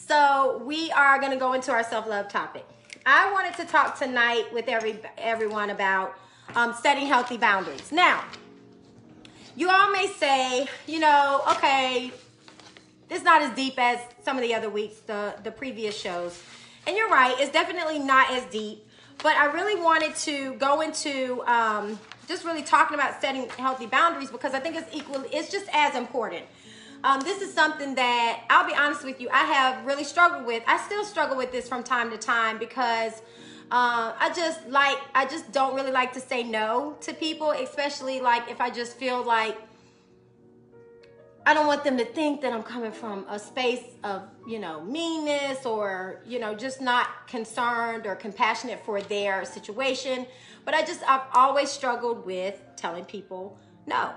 So we are going to go into our self-love topic. I wanted to talk tonight with everyone about setting healthy boundaries. Now, you all may say, okay, it's not as deep as some of the other weeks, the previous shows. And you're right, it's definitely not as deep. But I really wanted to go into just really talking about setting healthy boundaries because I think it's just as important. This is something that, I'll be honest with you, I have really struggled with. I still struggle with this from time to time because I just don't really like to say no to people, especially like if I just feel like I don't want them to think that I'm coming from a space of, meanness or, just not concerned or compassionate for their situation. But I've always struggled with telling people no.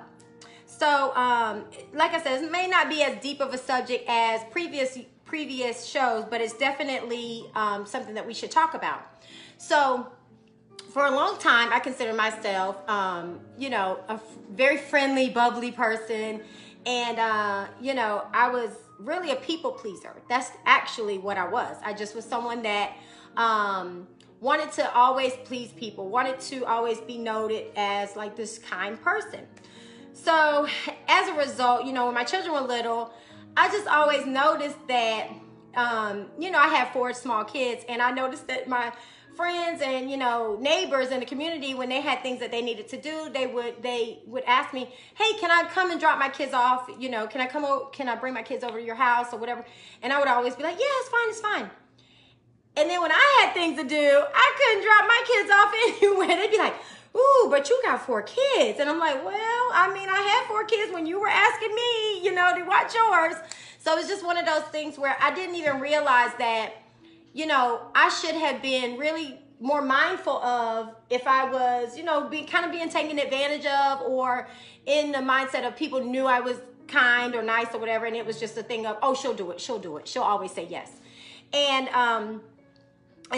So, like I said, it may not be as deep of a subject as previous shows, but it's definitely something that we should talk about. So, for a long time, I consider myself, a very friendly, bubbly person. And, I was really a people pleaser. That's actually what I was. I just was someone that wanted to always please people, wanted to always be noted as like this kind person. So as a result, when my children were little, I just always noticed that, I had 4 small kids, and I noticed that my friends and neighbors in the community, when they had things that they needed to do, they would ask me, hey, can I come and drop my kids off? Can I bring my kids over to your house or whatever? And I would always be like, yeah, it's fine. And then when I had things to do, I couldn't drop my kids off anywhere. They'd be like, ooh, but you got 4 kids. And I'm like, well, I had 4 kids when you were asking me, to watch yours. So it's just one of those things where I didn't even realize that, I should have been really more mindful of if I was, being taken advantage of, or in the mindset of people knew I was kind or nice or whatever. And it was just a thing of, oh, she'll do it. She'll always say yes. And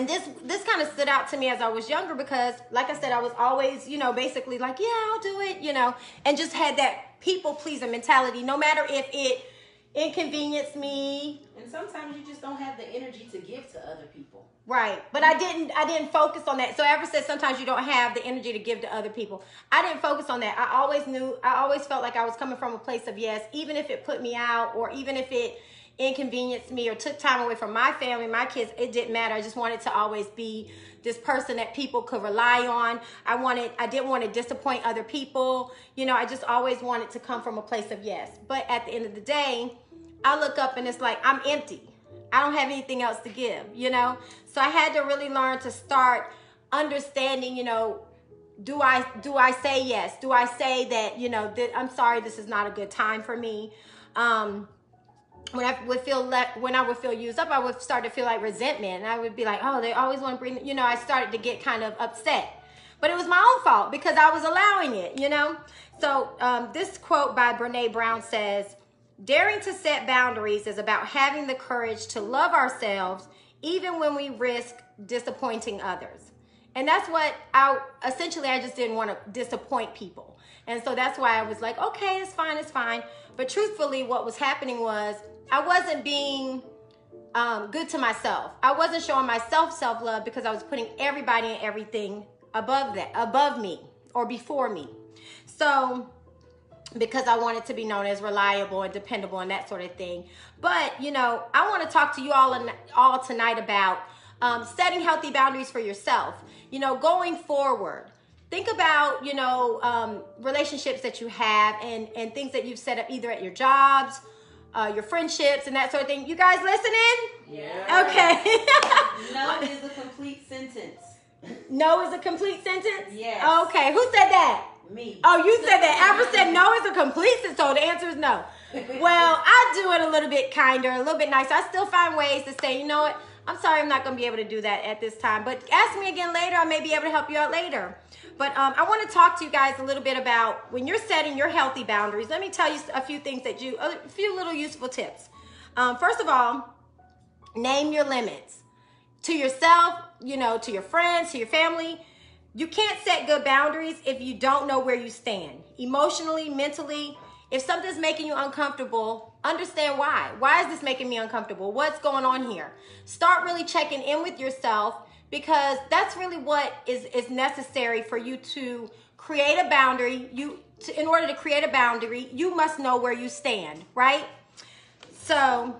this kind of stood out to me as I was younger because, like I said, I was always, basically like, yeah, I'll do it, and just had that people pleaser mentality, no matter if it inconvenienced me. And sometimes you just don't have the energy to give to other people. Right. But I didn't focus on that. So Ever said sometimes you don't have the energy to give to other people. I didn't focus on that. I always felt like I was coming from a place of yes, even if it put me out or even if it inconvenienced me or took time away from my family, my kids, it didn't matter. I just wanted to always be this person that people could rely on. I didn't want to disappoint other people. I just always wanted to come from a place of yes. But at the end of the day, I look up and it's like, I'm empty. I don't have anything else to give, So I had to really learn to start understanding, do I say yes? Do I say that, I'm sorry, this is not a good time for me? When I would feel used up, I would start to feel like resentment. And I would be like, oh, they always want to bring, I started to get kind of upset. But it was my own fault because I was allowing it, So this quote by Brene Brown says, daring to set boundaries is about having the courage to love ourselves even when we risk disappointing others. And that's what I just didn't want to disappoint people. And so that's why I was like, okay, it's fine. But truthfully, what was happening was I wasn't being good to myself. I wasn't showing myself self-love because I was putting everybody and everything above me or before me. So because I wanted to be known as reliable and dependable and that sort of thing. But, I want to talk to you all tonight about setting healthy boundaries for yourself. Going forward, think about, relationships that you have and things that you've set up either at your jobs, your friendships and that sort of thing. You guys listening? Yeah. Okay. No is a complete sentence. No is a complete sentence? Yes. Okay. Who said that? Me. Oh, you said that. Amber said no is a complete sentence, so the answer is no. Well, I do it a little bit kinder, a little bit nicer. I still find ways to say, you know what? I'm sorry I'm not going to be able to do that at this time. But ask me again later. I may be able to help you out later. But I want to talk to you guys a little bit about when you're setting your healthy boundaries. Let me tell you a few things a few little useful tips. First of all, name your limits. To yourself, to your friends, to your family. You can't set good boundaries if you don't know where you stand emotionally, mentally, If something's making you uncomfortable, understand why. Why is this making me uncomfortable? What's going on here? Start really checking in with yourself, because that's really what is necessary for you to create a boundary. In order to create a boundary, you must know where you stand, right? So,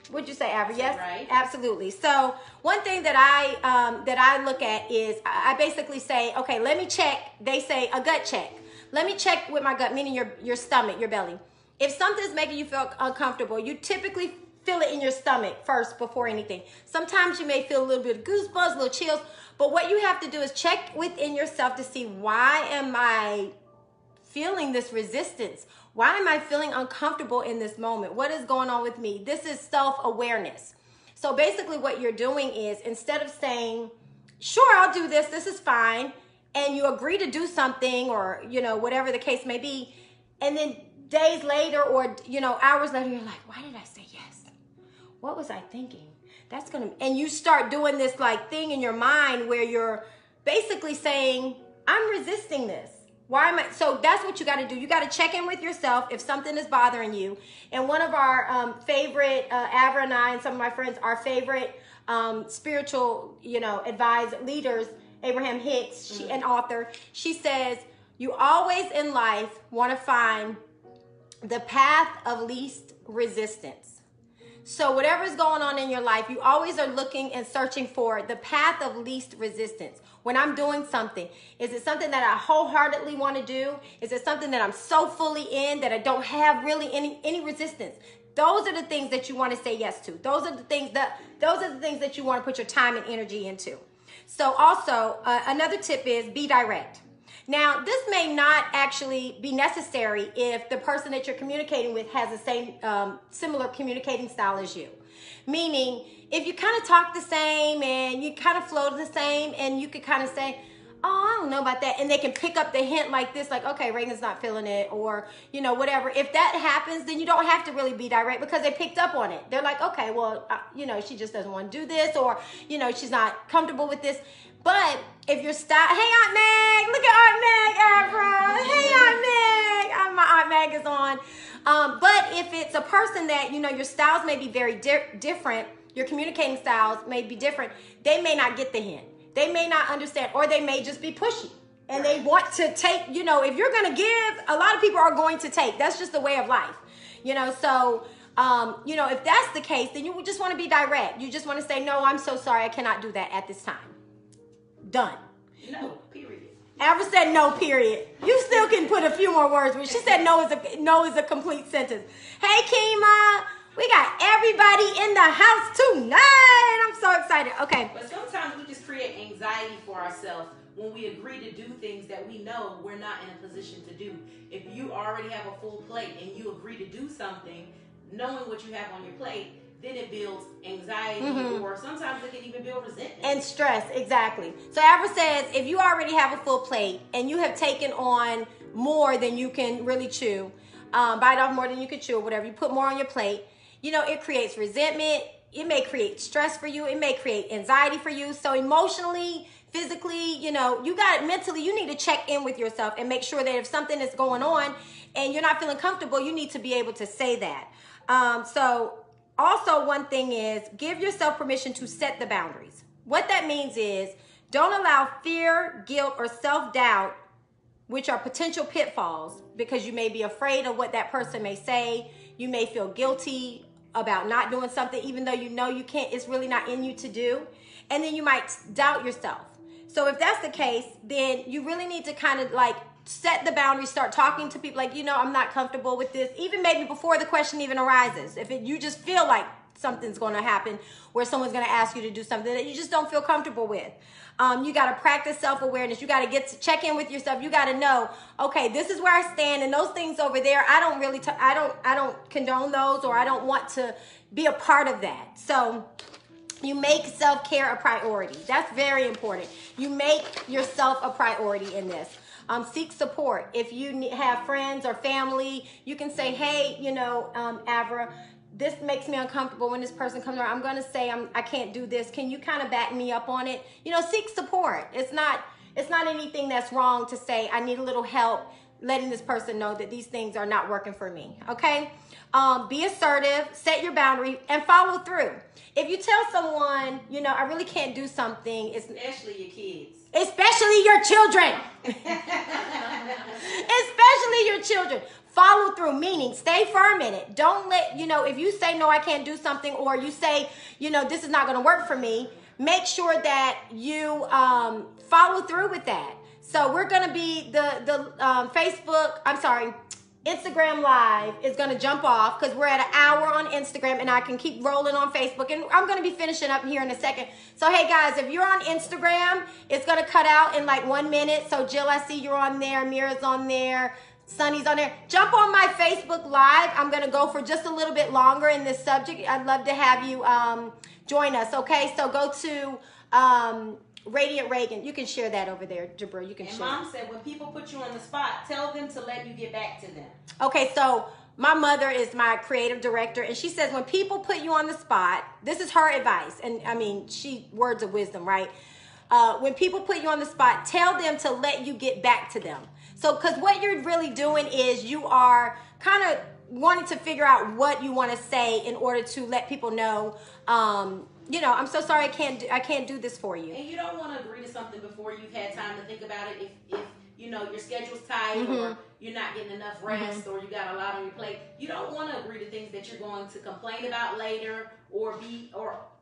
what'd you say, Abra? Yes, right. Absolutely. So, one thing that I look at is I basically say, okay, let me check. They say a gut check. Let me check with my gut, meaning your stomach, your belly. If something's making you feel uncomfortable, you typically feel it in your stomach first before anything. Sometimes you may feel a little bit of goosebumps, a little chills, but what you have to do is check within yourself to see, why am I feeling this resistance? Why am I feeling uncomfortable in this moment? What is going on with me? This is self-awareness. So basically what you're doing is, instead of saying, sure, I'll do this, this is fine, and you agree to do something, or, whatever the case may be, and then days later or, hours later, you're like, why did I say yes? What was I thinking? And you start doing this like thing in your mind where you're basically saying, I'm resisting this. Why am I? So that's what you got to do. You got to check in with yourself if something is bothering you. And one of our favorite, Avra and I and some of my friends, our favorite spiritual, advised leaders, Abraham Hicks, an author, she says, you always in life want to find the path of least resistance. So whatever is going on in your life, you always are looking and searching for the path of least resistance. When I'm doing something, is it something that I wholeheartedly want to do? Is it something that I'm so fully in that I don't have really any resistance? Those are the things that you want to say yes to. Those are the things that you want to put your time and energy into. So also, another tip is be direct. Now, this may not actually be necessary if the person that you're communicating with has the same similar communicating style as you. Meaning, if you kind of talk the same and you kind of flow the same, and you could kind of say, oh, I don't know about that. And they can pick up the hint like this, like, okay, Reagan's not feeling it, or, whatever. If that happens, then you don't have to really be direct, because they picked up on it. They're like, okay, well, she just doesn't want to do this, or, she's not comfortable with this. But if your style, hey, Aunt Meg, look at Aunt Meg, Abra. Hey, Aunt Meg. My Aunt Meg is on. But if it's a person that, your styles may be very different, your communicating styles may be different, they may not get the hint. They may not understand, or they may just be pushy. And they want to take, if you're going to give, a lot of people are going to take. That's just the way of life. So, if that's the case, then you just want to be direct. You just want to say, no, I'm so sorry, I cannot do that at this time. Done. No, period. Abra said no, period. You still can put a few more words, but she said no is a complete sentence. Hey, Kima, we got everybody in the house tonight. I'm so excited. Okay. But sometimes we just create anxiety for ourselves when we agree to do things that we know we're not in a position to do. If you already have a full plate and you agree to do something, knowing what you have on your plate, then it builds anxiety, or sometimes it can even build resentment. And stress, exactly. So Abra says, if you already have a full plate and you have taken on more than you can really chew, bite off more than you can chew, or whatever, you put more on your plate, it creates resentment. It may create stress for you. It may create anxiety for you. So emotionally, physically, mentally, you need to check in with yourself and make sure that if something is going on and you're not feeling comfortable, you need to be able to say that. Also, one thing is, give yourself permission to set the boundaries. What that means is, don't allow fear, guilt, or self-doubt, which are potential pitfalls, because you may be afraid of what that person may say. You may feel guilty about not doing something, even though you can't, it's really not in you to do. And then you might doubt yourself. So if that's the case, then you really need to kind of like set the boundaries, start talking to people like, I'm not comfortable with this, even maybe before the question even arises. If you just feel like something's going to happen where someone's going to ask you to do something that you just don't feel comfortable with. You got to practice self-awareness. You got to check in with yourself. You got to know, okay, this is where I stand, and those things over there, I don't condone those, or I don't want to be a part of that. So you make self-care a priority. That's very important. You make yourself a priority in this. Seek support. If you have friends or family, you can say, hey, Avra, this makes me uncomfortable when this person comes around. I'm going to say I can't do this. Can you kind of back me up on it? Seek support. It's not anything that's wrong to say, I need a little help letting this person know that these things are not working for me. Okay. Be assertive, set your boundary, and follow through. If you tell someone, you know, I really can't do something, especially your kids, especially your children, especially your children, follow through, meaning stay firm in it. Don't let, you know, if you say, no, I can't do something, or you say, you know, this is not going to work for me, make sure that you follow through with that. So we're going to be Instagram Live is going to jump off because we're at an hour on Instagram, and I can keep rolling on Facebook, and I'm going to be finishing up here in a second. So, hey guys, if you're on Instagram, it's going to cut out in like 1 minute. So Jill, I see you're on there. Mira's on there. Sunny's on there. Jump on my Facebook Live. I'm going to go for just a little bit longer in this subject. I'd love to have you join us. Okay, so go to Radiant Reagan. You can share that over there, Jabril. You can share. And Mom said, when people put you on the spot, tell them to let you get back to them. Okay, so my mother is my creative director, and she says when people put you on the spot, this is her advice, and I mean, words of wisdom, right? When people put you on the spot, tell them to let you get back to them. So, because what you're really doing is you are kind of wanting to figure out what you want to say in order to let people know, you know, I'm so sorry, I can't do this for you. And you don't want to agree to something before you've had time to think about it. If you know your schedule's tight, or you're not getting enough rest, or you got a lot on your plate, you don't want to agree to things that you're going to complain about later, or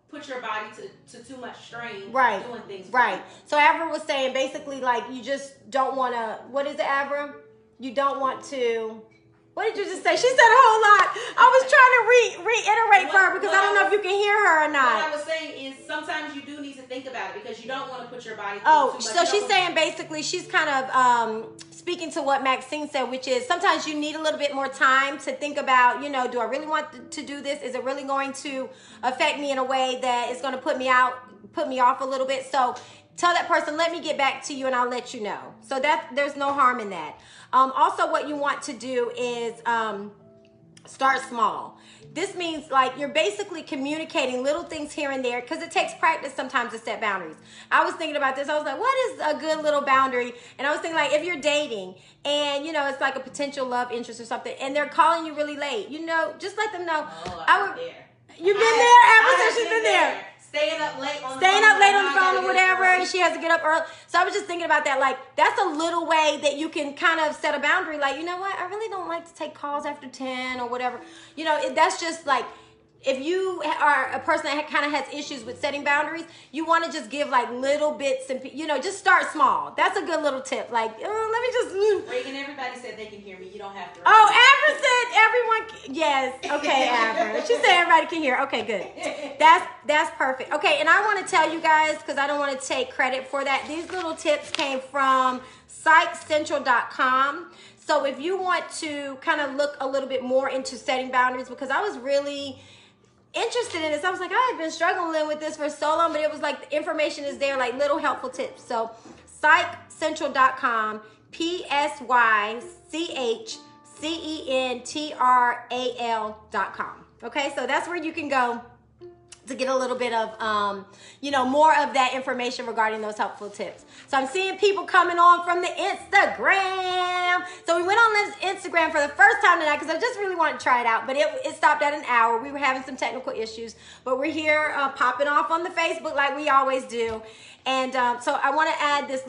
put your body to too much strain doing things. Right. So Avra was saying basically like you just don't want to. What is it, Avra? You don't want to. What did you just say? She said a whole lot. I was trying to reiterate for her because I don't know if you can hear her or not. What I was saying is sometimes you do need to think about it because you don't want to put your body through too much. So she's saying basically she's kind of speaking to what Maxine said, which is sometimes you need a little bit more time to think about, you know, do I really want to do this? Is it really going to affect me in a way that is going to put me off a little bit? So tell that person, let me get back to you and I'll let you know. So that there's no harm in that. Also, what you want to do is start small. This means like you're basically communicating little things here and there because it takes practice sometimes to set boundaries. I was thinking about this. I was like, what is a good little boundary? And I was thinking like if you're dating and, you know, it's like a potential love interest or something and they're calling you really late, you know, just let them know. You've been there? Ever since she's been there. Staying up late on the phone or whatever, and she has to get up early. So I was just thinking about that. Like, that's a little way that you can kind of set a boundary. Like, you know what? I really don't like to take calls after 10 or whatever. You know, that's just like, if you are a person that kind of has issues with setting boundaries, you want to just give like little bits and, you know, just start small. That's a good little tip. Like, let me just. Reagan, everybody said they can hear me. You don't have to. Oh, Avra said everyone. Yes. Okay, Avra. She said everybody can hear. Okay, good. That's perfect. Okay, and I want to tell you guys, because I don't want to take credit for that, these little tips came from psychcentral.com. So if you want to kind of look a little bit more into setting boundaries, because I was really interested in this. I was like, I have been struggling with this for so long, but it was like the information is there, like little helpful tips. So psychcentral.com, psychcentral.com. Okay, so that's where you can go to get a little bit of, you know, more of that information regarding those helpful tips. So I'm seeing people coming on from the Instagram. So we went on this Instagram for the first time tonight because I just really wanted to try it out, but it stopped at an hour. We were having some technical issues, but we're here popping off on the Facebook like we always do. And so I want to add this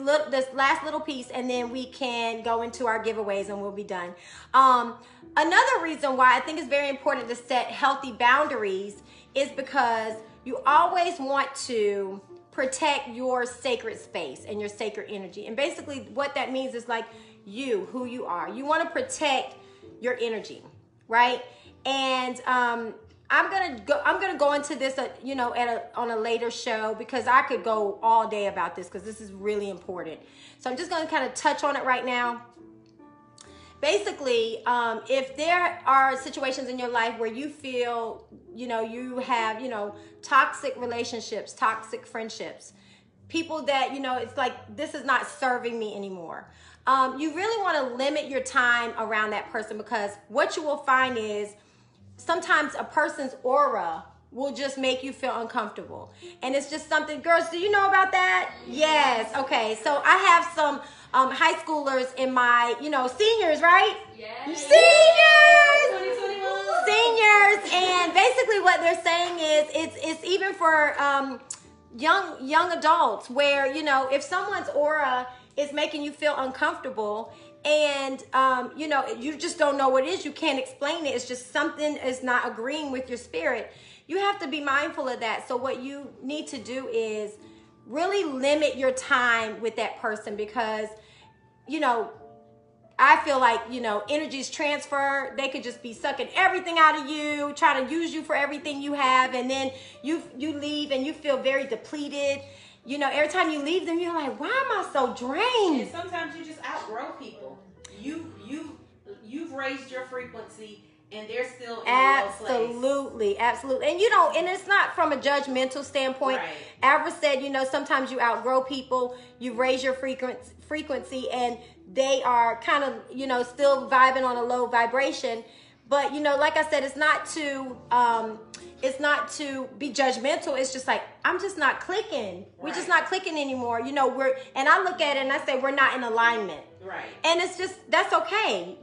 last little piece, and then we can go into our giveaways and we'll be done. Another reason why I think it's very important to set healthy boundaries is because you always want to protect your sacred space and your sacred energy. And basically what that means is like who you are. You want to protect your energy, right? And I'm gonna go into this, you know, on a later show because I could go all day about this because this is really important. So I'm just gonna kind of touch on it right now. Basically, if there are situations in your life where you feel, you know, you have, you know, toxic relationships, toxic friendships, people that, you know, it's like, this is not serving me anymore. You really want to limit your time around that person because what you will find is sometimes a person's aura will just make you feel uncomfortable. And it's just something, girls, do you know about that? Yes. Okay. So I have some high schoolers in my, seniors, right? Yes. Seniors! Seniors. And basically what they're saying is it's even for young adults where, if someone's aura is making you feel uncomfortable and, you just don't know what it is, you can't explain it. It's just something is not agreeing with your spirit. You have to be mindful of that. So what you need to do is really limit your time with that person because, I feel like, energies transfer. They could just be sucking everything out of you, trying to use you for everything you have. And then you leave and you feel very depleted. Every time you leave them, you're like, why am I so drained? And sometimes you just outgrow people. You've raised your frequency and they're still in a low place. Absolutely. And and it's not from a judgmental standpoint. Right. Alva said, sometimes you outgrow people, you raise your frequency and they are kind of, still vibing on a low vibration. But, like I said, it's not to be judgmental. It's just like, I'm just not clicking. Right. We're just not clicking anymore. And I look at it and I say, we're not in alignment. Right. And it's just, that's okay.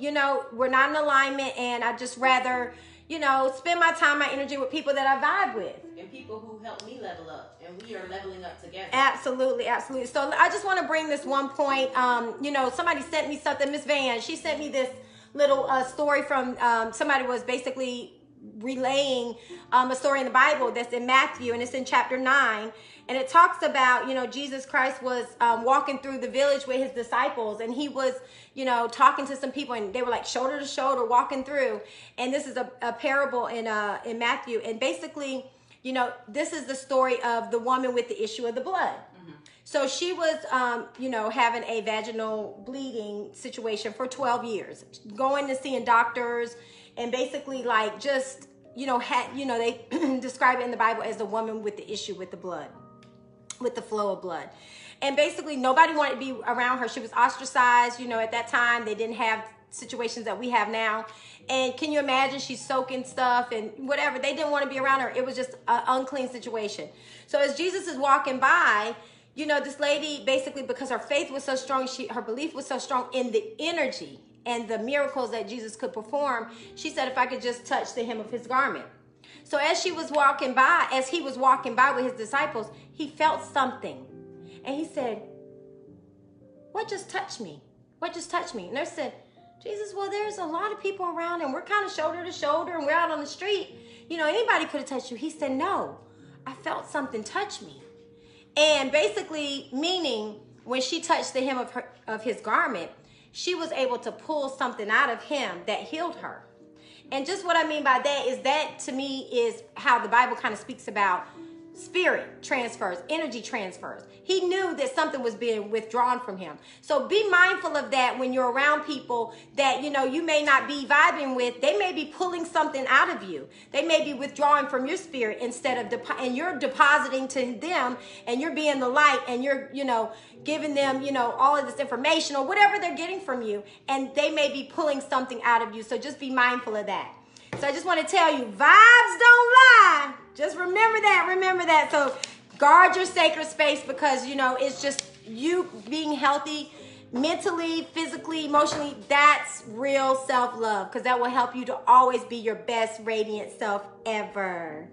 We're not in alignment and I just rather, spend my time, my energy with people that I vibe with. And people who help me level up and we are leveling up together. Absolutely. So I just want to bring this one point. Somebody sent me something, Miss Van, she sent me this little story from somebody was basically relaying a story in the Bible that's in Matthew and it's in chapter 9. And it talks about, Jesus Christ was walking through the village with his disciples and he was, talking to some people and they were like shoulder to shoulder walking through. And this is a parable in Matthew. And basically, this is the story of the woman with the issue of the blood. Mm-hmm. So she was, having a vaginal bleeding situation for 12 years, going to seeing doctors and basically like just, they describe it in the Bible as the woman with the issue with the blood. With the flow of blood. And basically nobody wanted to be around her. She was ostracized, at that time. They didn't have situations that we have now. And can you imagine she's soaking stuff and whatever. They didn't want to be around her. It was just an unclean situation. So as Jesus is walking by, this lady basically, because her faith was so strong, her belief was so strong in the energy and the miracles that Jesus could perform, she said, if I could just touch the hem of his garment. So as he was walking by with his disciples, he felt something. And he said, what just touched me? What just touched me? And they said, Jesus, well, there's a lot of people around and we're kind of shoulder to shoulder and we're out on the street. Anybody could have touched you. He said, no, I felt something touch me. And basically meaning when she touched the hem of his garment, she was able to pull something out of him that healed her. And just what I mean by that is that to me is how the Bible kind of speaks about spirit transfers, energy transfers. He knew that something was being withdrawn from him. So be mindful of that when you're around people that, you may not be vibing with. They may be pulling something out of you. They may be withdrawing from your spirit instead of, and you're depositing to them and you're being the light and you're, giving them, all of this information or whatever they're getting from you. And they may be pulling something out of you. So just be mindful of that. So I just want to tell you, vibes don't lie. Just remember that. So guard your sacred space because, it's just you being healthy mentally, physically, emotionally. That's real self-love because that will help you to always be your best radiant self ever.